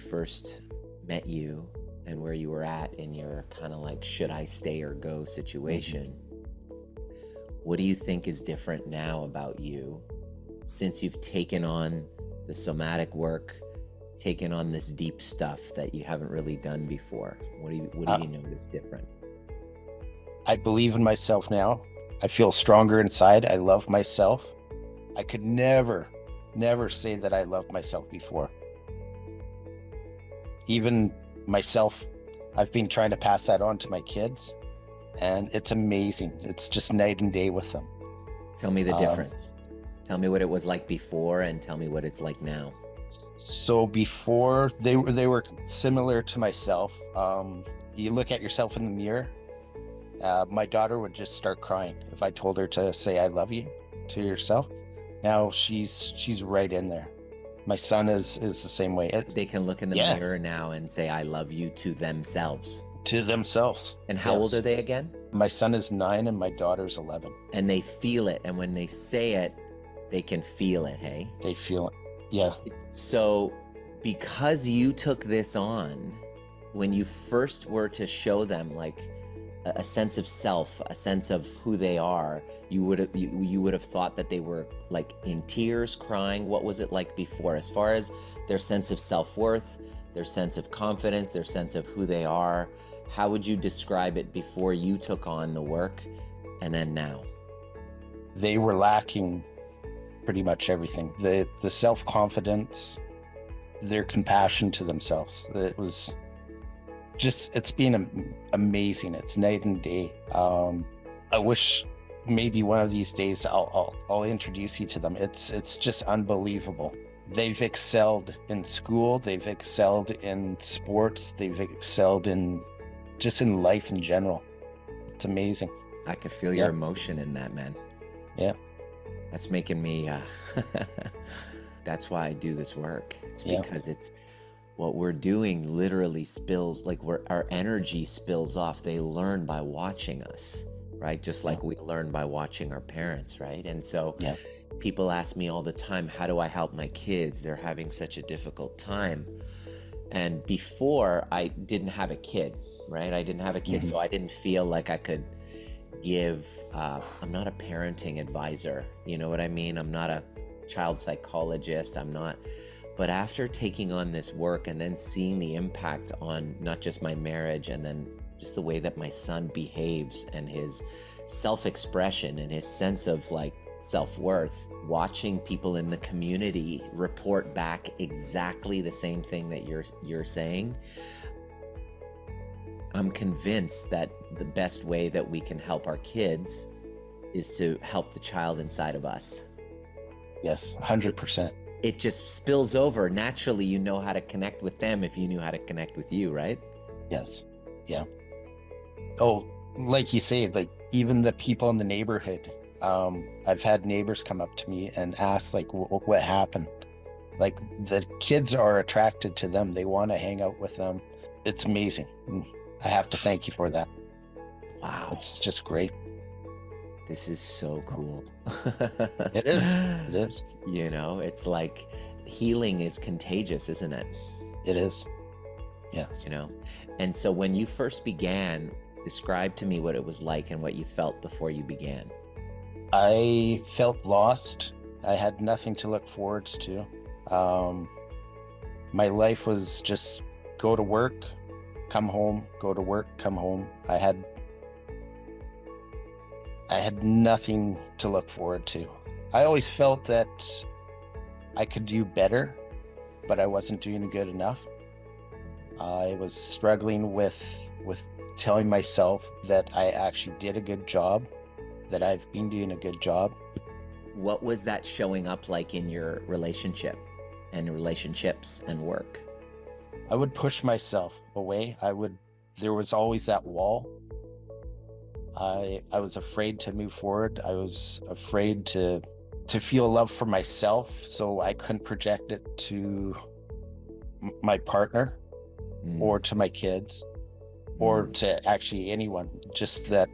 first met you and where you were at in your kind of like, should I stay or go situation, what do you think is different now about you since you've taken on the somatic work, taken on this deep stuff that you haven't really done before? What do you notice different? I believe in myself now. I feel stronger inside. I love myself. I could never say that I loved myself before. Even myself, I've been trying to pass that on to my kids, and it's amazing. It's just night and day with them. Tell me the difference. Tell me what it was like before and tell me what it's like now. So before, they were similar to myself. You look at yourself in the mirror. My daughter would just start crying if I told her to say I love you to yourself. Now she's right in there. My son is the same way. They can look in the mirror now and say I love you to themselves. To themselves. And how old are they again? My son is 9 and my daughter's 11. And they feel it, and when they say it, they can feel it, hey? They feel it, yeah. So because you took this on, when you first were to show them like a sense of self, a sense of who they are, you would have thought that they were like in tears, crying. What was it like before, as far as their sense of self-worth, their sense of confidence, their sense of who they are? How would you describe it before you took on the work and then now? They were lacking pretty much everything. The self-confidence, their compassion to themselves. It was just, it's been amazing. It's night and day. I wish maybe one of these days I'll introduce you to them. It's just unbelievable. They've excelled in school. They've excelled in sports. They've excelled in just in life in general. It's amazing. I could feel your emotion in that, man. Yeah. That's making me, that's why I do this work. It's because it's what we're doing literally spills, like our energy spills off. They learn by watching us, right? Just like we learn by watching our parents, right? And so people ask me all the time, how do I help my kids? They're having such a difficult time. And before, I didn't have a kid, right? I didn't have a kid, so I didn't feel like I could give, I'm not a parenting advisor, you know what I mean? I'm not a child psychologist, but after taking on this work and then seeing the impact on not just my marriage and then just the way that my son behaves and his self-expression and his sense of like self-worth, watching people in the community report back exactly the same thing that you're saying, I'm convinced that the best way that we can help our kids is to help the child inside of us. Yes, 100%. It just spills over. Naturally, you know how to connect with them if you knew how to connect with you, right? Yes. Yeah. Oh, like you say, like even the people in the neighborhood, I've had neighbors come up to me and ask like, what happened? Like the kids are attracted to them. They want to hang out with them. It's amazing. I have to thank you for that. Wow. It's just great. This is so cool. It is. It is. You know, it's like healing is contagious, isn't it? It is. Yeah. You know, and so when you first began, describe to me what it was like and what you felt before you began. I felt lost. I had nothing to look forward to. My life was just go to work, come home, go to work, come home. I had nothing to look forward to. I always felt that I could do better, but I wasn't doing good enough. I was struggling with telling myself that I actually did a good job, that I've been doing a good job. What was that showing up like in your relationship and relationships and work? I would push myself away. There was always that wall. I was afraid to move forward. I was afraid to feel love for myself, so I couldn't project it to my partner or to my kids or to actually anyone. Just that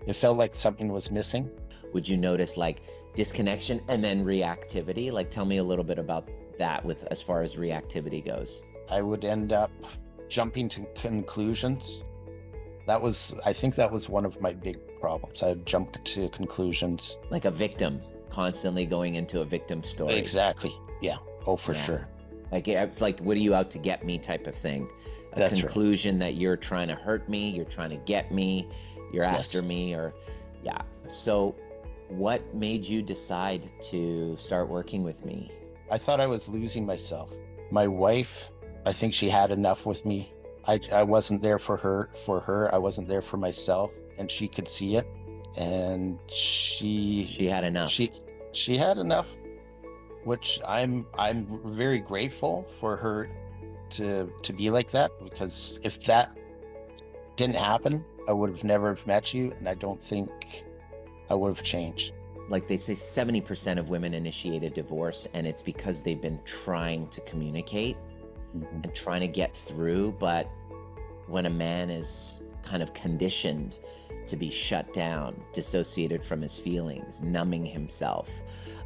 it felt like something was missing. Would you notice like disconnection and then reactivity? Like tell me a little bit about that with as far as reactivity goes. I would end up jumping to conclusions. I think that was one of my big problems. I jumped to conclusions. Like a victim, constantly going into a victim story. Exactly. Yeah. Oh, for sure. Like, what are you out to get me type of thing? That's conclusion that you're trying to hurt me, you're trying to get me, you're after me, or So what made you decide to start working with me? I thought I was losing myself. My wife, I think she had enough with me. I wasn't there for her. I wasn't there for myself, and she could see it. And she had enough. She had enough, which I'm very grateful for her to be like that, because if that didn't happen, I would have never met you, and I don't think I would have changed. Like they say, 70% of women initiate a divorce, and it's because they've been trying to communicate and trying to get through. But when a man is kind of conditioned to be shut down, dissociated from his feelings, numbing himself,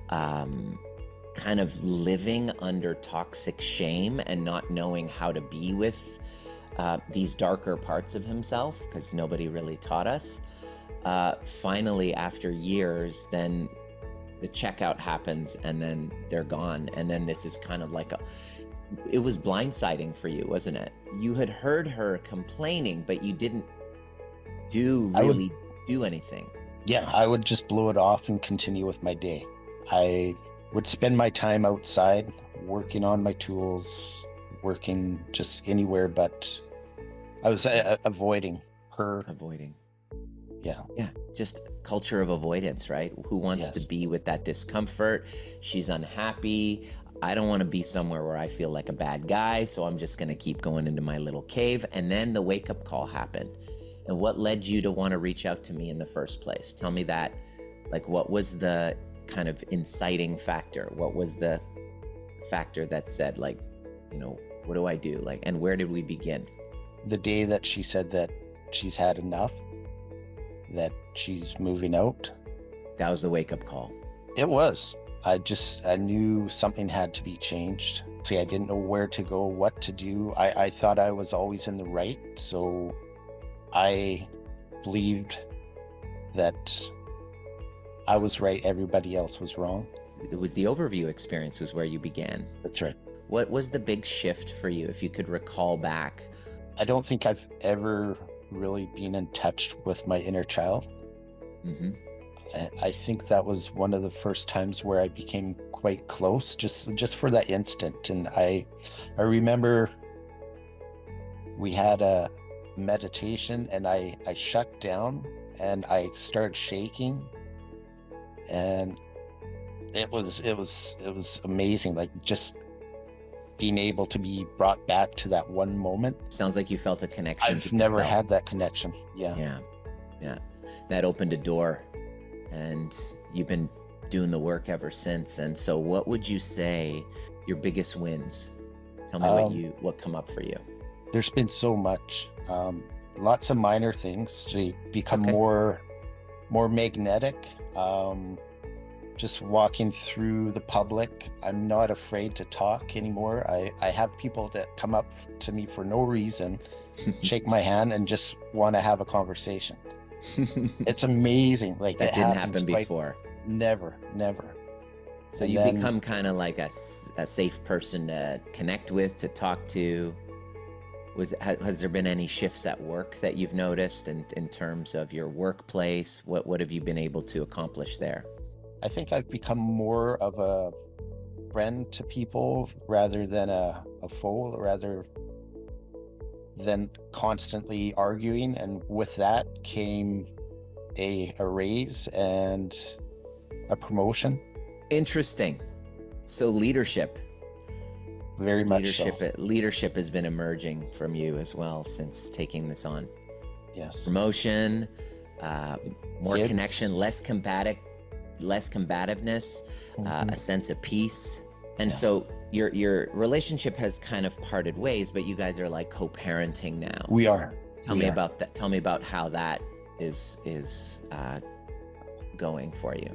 kind of living under toxic shame and not knowing how to be with these darker parts of himself, because nobody really taught us. Finally, after years, then the checkout happens and then they're gone. And then this is kind of like it was blindsiding for you, wasn't it? You had heard her complaining, but you didn't do anything. Yeah, I would just blow it off and continue with my day. I would spend my time outside working on my tools, working just anywhere, but I was avoiding her. Yeah, just culture of avoidance, right? Who wants to be with that discomfort? She's unhappy. I don't want to be somewhere where I feel like a bad guy, so I'm just going to keep going into my little cave. And then the wake-up call happened. And what led you to want to reach out to me in the first place? Tell me that. Like, what was the kind of inciting factor? What was the factor that said, like, what do I do? Like, and where did we begin? The day that she said that she's had enough, that she's moving out. That was the wake-up call. It was. I knew something had to be changed. See, I didn't know where to go, what to do. I thought I was always in the right, so I believed that I was right, everybody else was wrong. It was the overview experience was where you began. That's right. What was the big shift for you, if you could recall back? I don't think I've ever really been in touch with my inner child. I think that was one of the first times where I became quite close, just for that instant. And I remember we had a meditation, and I shut down and I started shaking, and it was amazing, like just being able to be brought back to that one moment. Sounds like you felt a connection. I've never had that connection. Yeah. That opened a door, and you've been doing the work ever since. And so what would you say your biggest wins? Tell me what come up for you. There's been so much, lots of minor things to become more magnetic. Just walking through the public, I'm not afraid to talk anymore. I have people that come up to me for no reason, shake my hand, and just want to have a conversation. It's amazing. Like, that didn't happen before. Never. So you become kind of like a safe person to connect with, to talk to. Has there been any shifts at work that you've noticed in terms of your workplace? What have you been able to accomplish there? I think I've become more of a friend to people rather than a foe, rather than constantly arguing. And with that came a raise and a promotion. Interesting. So leadership. Very much so. Leadership has been emerging from you as well since taking this on. Yes. Promotion, more connection, less combativeness, a sense of peace. And so your relationship has kind of parted ways, but you guys are like co-parenting now. We are. Tell me about that. Tell me about how that is going for you.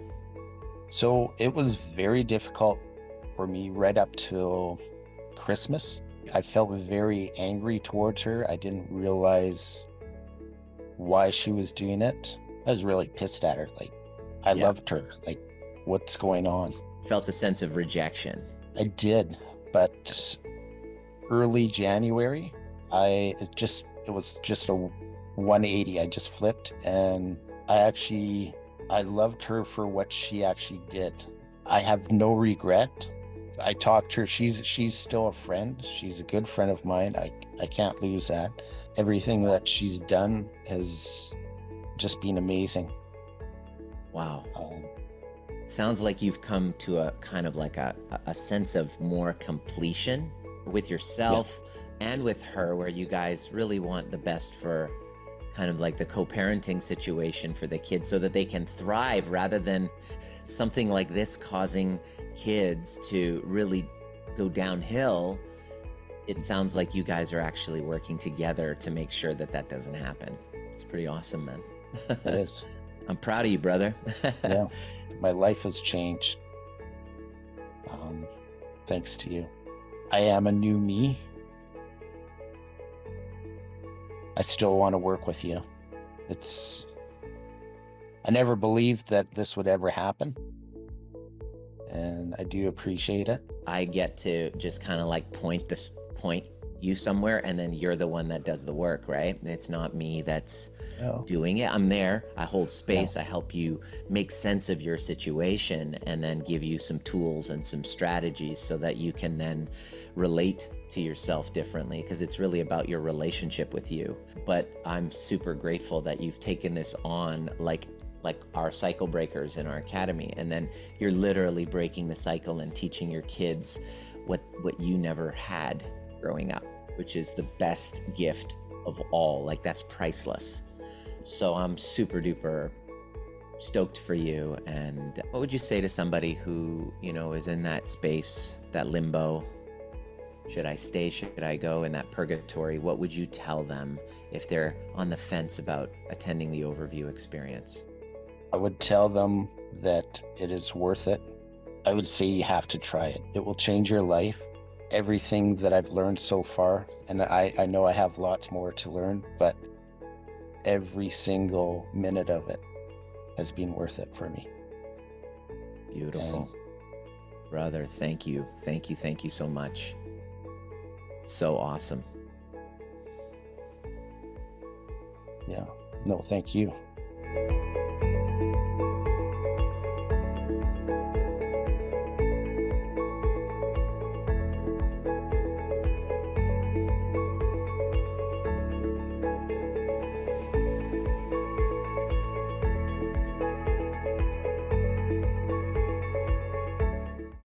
So it was very difficult for me right up till Christmas. I felt very angry towards her. I didn't realize why she was doing it. I was really pissed at her. Like, I Yeah. loved her. Like, what's going on? Felt a sense of rejection. I did, but early January, it was just a 180. I just flipped, and I loved her for what she actually did. I have no regret. I talked to her. She's still a friend. She's a good friend of mine. I can't lose that. Everything that she's done has just been amazing. Wow. Um, Sounds like you've come to a kind of like a sense of more completion with yourself and with her, where you guys really want the best for kind of like the co-parenting situation for the kids so that they can thrive, rather than something like this causing kids to really go downhill. It sounds like you guys are actually working together to make sure that that doesn't happen. It's pretty awesome, man. it is. I'm proud of you, brother. Yeah. My life has changed. Thanks to you. I am a new me. I still want to work with you. I never believed that this would ever happen, and I do appreciate it. I get to just kind of like point you somewhere, and then you're the one that does the work, right? It's not me that's doing it. I'm there. I hold space. I help you make sense of your situation, and then give you some tools and some strategies so that you can then relate to yourself differently, because it's really about your relationship with you. But I'm super grateful that you've taken this on, like our cycle breakers in our academy, and then you're literally breaking the cycle and teaching your kids what you never had growing up, which is the best gift of all. Like, that's priceless. So I'm super duper stoked for you. And what would you say to somebody who, is in that space, that limbo? Should I stay? Should I go? In that purgatory? What would you tell them if they're on the fence about attending the overview experience? I would tell them that it is worth it. I would say you have to try it. It will change your life. Everything that I've learned so far, and I know I have lots more to learn, but every single minute of it has been worth it for me. Beautiful. Brother, thank you. Thank you so much. So awesome. Yeah. No, thank you.